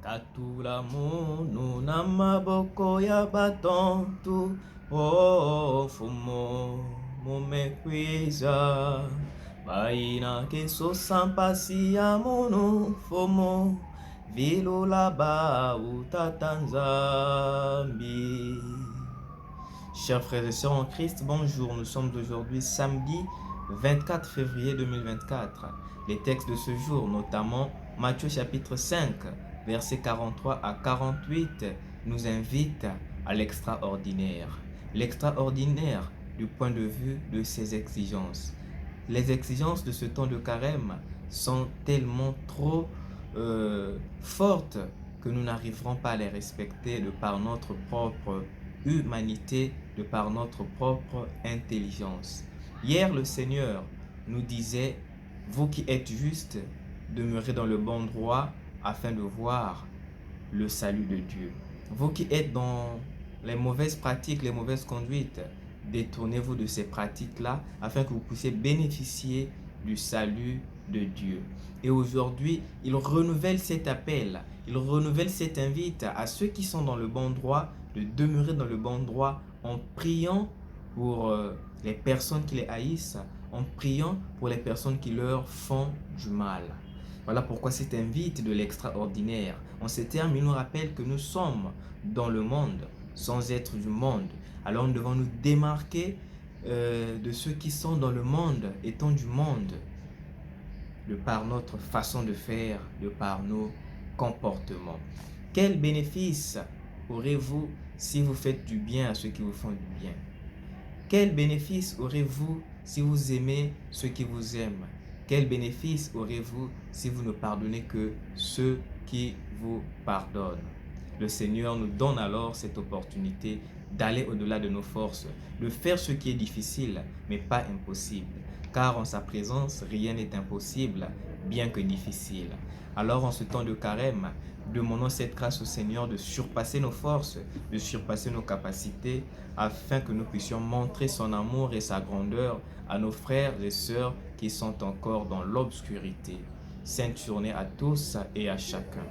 Katula munu na maboko ya batontu, oh fumo mumekwiza baina keso sampasi ya munu fomo vilula ba utatanzambi. Chers frères et sœurs en Christ, bonjour. Nous sommes aujourd'hui samedi 24 février 2024. Les textes de ce jour, notamment Matthieu chapitre 5, versets 43 à 48, nous invitent à l'extraordinaire. L'extraordinaire du point de vue de ses exigences. Les exigences de ce temps de carême sont tellement trop fortes que nous n'arriverons pas à les respecter de par notre propre humanité, de par notre propre intelligence. Hier, le Seigneur nous disait, vous qui êtes justes, demeurez dans le bon droit afin de voir le salut de Dieu. Vous qui êtes dans les mauvaises pratiques, les mauvaises conduites, détournez-vous de ces pratiques-là afin que vous puissiez bénéficier du salut de Dieu. Et aujourd'hui, il renouvelle cet appel, il renouvelle cette invite à ceux qui sont dans le bon droit de demeurer dans le bon droit en priant pour les personnes qui les haïssent, en priant pour les personnes qui leur font du mal. Voilà pourquoi cette invite de l'extraordinaire. En ces termes, il nous rappelle que nous sommes dans le monde, sans être du monde. Alors nous devons nous démarquer de ceux qui sont dans le monde, étant du monde, de par notre façon de faire, de par nos comportements. Quel bénéfice aurez-vous si vous faites du bien à ceux qui vous font du bien? Quel bénéfice aurez-vous si vous aimez ceux qui vous aiment? Quel bénéfice aurez-vous si vous ne pardonnez que ceux qui vous pardonnent? Le Seigneur nous donne alors cette opportunité d'aller au-delà de nos forces, de faire ce qui est difficile, mais pas impossible. Car en sa présence, rien n'est impossible, bien que difficile. Alors en ce temps de carême, demandons cette grâce au Seigneur de surpasser nos forces, de surpasser nos capacités, afin que nous puissions montrer son amour et sa grandeur à nos frères et sœurs qui sont encore dans l'obscurité. Sainte journée à tous et à chacun.